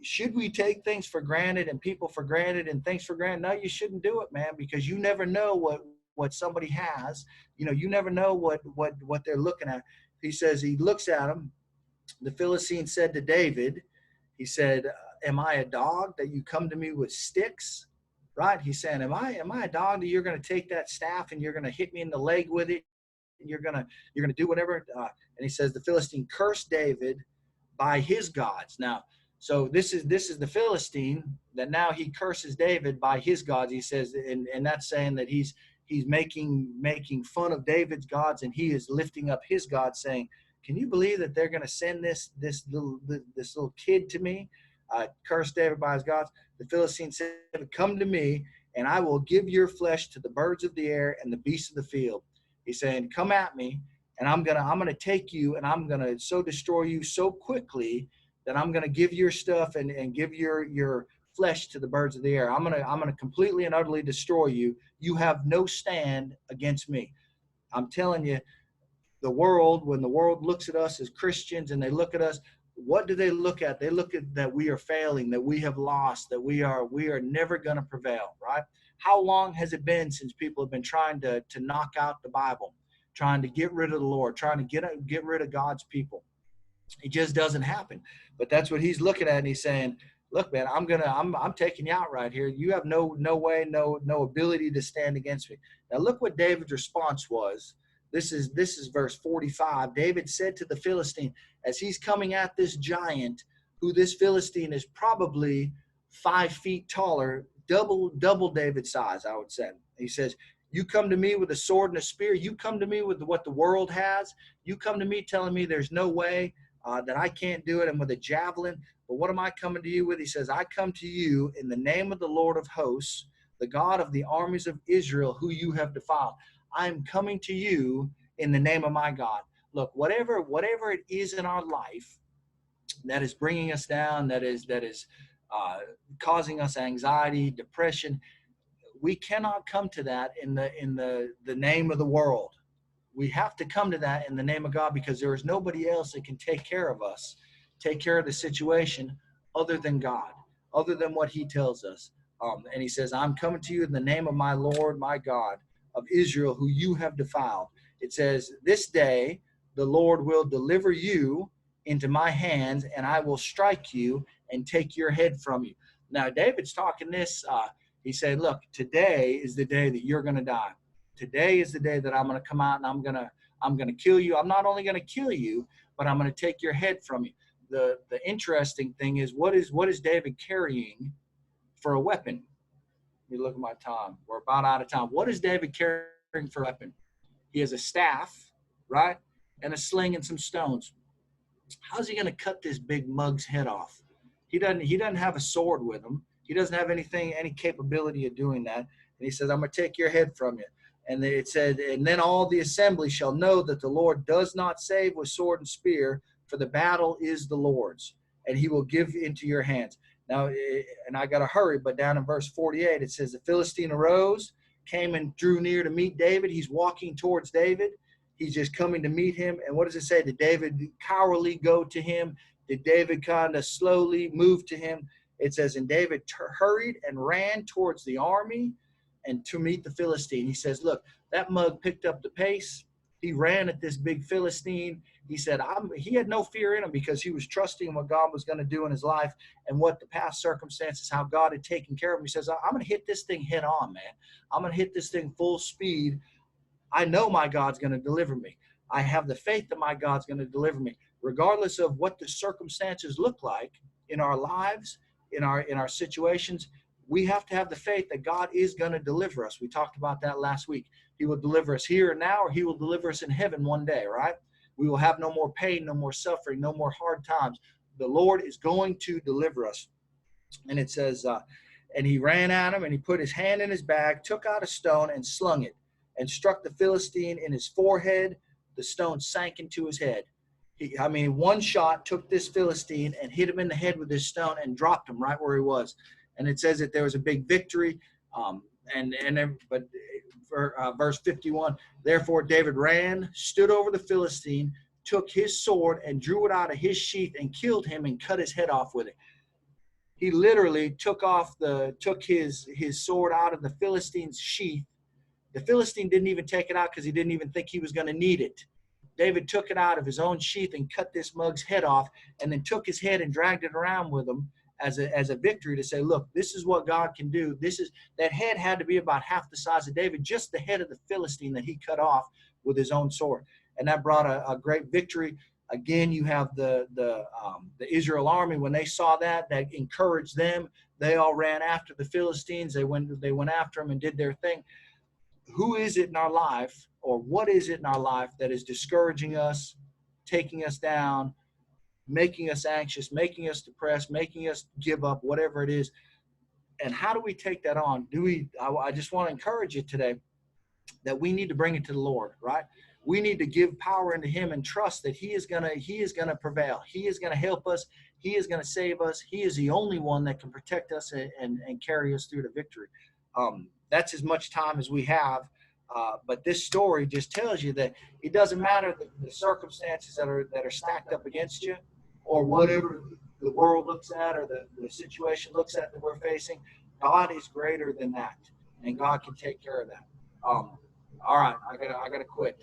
should we take things for granted and people for granted and things for granted? No, you shouldn't do it, man, because you never know what somebody has. You know, you never know what they're looking at. He says he looks at him. The Philistine said to David, he said, am I a dog that you come to me with sticks? Right? He's saying, am I a dog that you're going to take that staff and you're going to hit me in the leg with it? You're gonna do whatever. And he says the Philistine cursed David by his gods. Now, so this is the Philistine that now he curses David by his gods. He says, and that's saying that he's making fun of David's gods, and he is lifting up his God, saying, can you believe that they're going to send this little kid to me? Curse David by his gods. The Philistine said, come to me, and I will give your flesh to the birds of the air and the beasts of the field. He's saying, come at me, and I'm gonna take you, and I'm gonna so destroy you so quickly that I'm gonna give your stuff and give your flesh to the birds of the air. I'm gonna completely and utterly destroy you. You have no stand against me. I'm telling you, when the world looks at us as Christians and they look at us, what do they look at? They look at that we are failing, that we have lost, that we are never gonna prevail, right? How long has it been since people have been trying to knock out the Bible, trying to get rid of the Lord, trying to get rid of God's people? It just doesn't happen. But that's what he's looking at, and he's saying, look, man, I'm taking you out right here. You have no way, no ability to stand against me. Now look what David's response was. This is verse 45. David said to the Philistine, as he's coming at this giant, who this Philistine is probably 5 feet taller, double David's size, I would say. He says, you come to me with a sword and a spear. You come to me with what the world has. You come to me telling me there's no way that I can't do it, and with a javelin. But what am I coming to you with? He says, I come to you in the name of the Lord of hosts, the God of the armies of Israel, who you have defiled. I'm coming to you in the name of my God. Look, whatever it is in our life that is bringing us down, that is uh, causing us anxiety, depression, we cannot come to that in the name of the world. We have to come to that in the name of God, because there is nobody else that can take care of us, take care of the situation, other than God, other than what he tells us. And he says, I'm coming to you in the name of my Lord, my God of Israel, who you have defiled. It says, this day the Lord will deliver you into my hands, and I will strike you and take your head from you. Now, David's talking this. He said, look, today is the day that you're going to die. Today is the day that I'm going to come out and I'm going to kill you. I'm not only going to kill you, but I'm going to take your head from you. The interesting thing is, what is David carrying for a weapon? You look at my time. We're about out of time. What is David carrying for a weapon? He has a staff, right? And a sling and some stones. How's he going to cut this big mug's head off? He doesn't have a sword with him. He doesn't have any capability of doing that. And he says, I'm going to take your head from you. And it said, and then all the assembly shall know that the Lord does not save with sword and spear, for the battle is the Lord's, and he will give into your hands. Now, and I got to hurry, but down in verse 48, it says, the Philistine arose, came and drew near to meet David. He's walking towards David. He's just coming to meet him. And what does it say? Did David cowardly go to him? Did David kind of slowly move to him? It says, and David hurried and ran towards the army and to meet the Philistine. He says, look, that mug picked up the pace. He ran at this big Philistine. He said, he had no fear in him, because he was trusting what God was going to do in his life and what the past circumstances, how God had taken care of him. He says, I'm going to hit this thing head on, man. I'm going to hit this thing full speed. I know my God's going to deliver me. I have the faith that my God's going to deliver me, regardless of what the circumstances look like in our lives, in our situations. We have to have the faith that God is going to deliver us. We talked about that last week. He will deliver us here and now, or he will deliver us in heaven one day, right? We will have no more pain, no more suffering, no more hard times. The Lord is going to deliver us. And it says, and he ran at him, and he put his hand in his bag, took out a stone and slung it, and struck the Philistine in his forehead. The stone sank into his head. One shot took this Philistine and hit him in the head with this stone and dropped him right where he was. And it says that there was a big victory. Verse 51, therefore David ran, stood over the Philistine, took his sword and drew it out of his sheath and killed him and cut his head off with it. He literally took his sword out of the Philistine's sheath. The Philistine didn't even take it out because he didn't even think he was going to need it. David took it out of his own sheath and cut this mug's head off, and then took his head and dragged it around with him as a victory, to say, look, this is what God can do. That head had to be about half the size of David, just the head of the Philistine that he cut off with his own sword. And that brought a great victory. Again, you have the Israel army. When they saw that encouraged them. They all ran after the Philistines. They went after them and did their thing. Who is it in our life, or what is it in our life that is discouraging us, taking us down, making us anxious, making us depressed, making us give up, whatever it is? And how do we take that on? I just want to encourage you today that we need to bring it to the Lord, right? We need to give power into him and trust that he is going to prevail. He is going to help us. He is going to save us. He is the only one that can protect us and carry us through to victory. That's as much time as we have. But this story just tells you that it doesn't matter the circumstances that are stacked up against you, or whatever the world looks at, or the situation looks at that we're facing. God is greater than that, and God can take care of that. All right, I gotta quit.